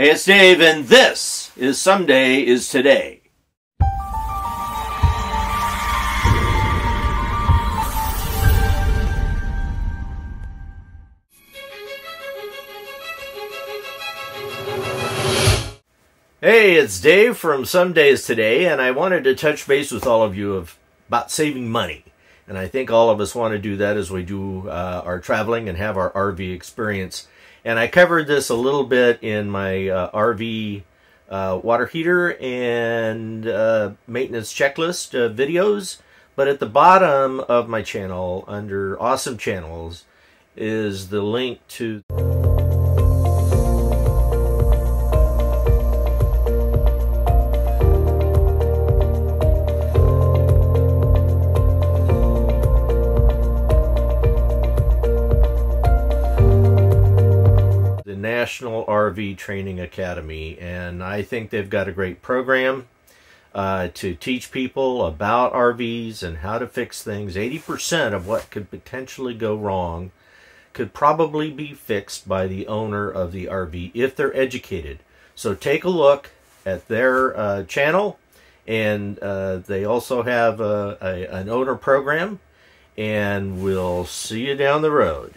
Hey, it's Dave, and this is Someday is Today. Hey, it's Dave from Someday is Today, and I wanted to touch base with all of you about saving money. And I think all of us want to do that as we do our traveling and have our RV experience. And I covered this a little bit in my RV water heater and maintenance checklist videos. But at the bottom of my channel, under Awesome Channels, is the link to National RV Training Academy, and I think they've got a great program to teach people about RVs and how to fix things. 80% of what could potentially go wrong could probably be fixed by the owner of the RV if they're educated. So take a look at their channel, and they also have an owner program, and we'll see you down the road.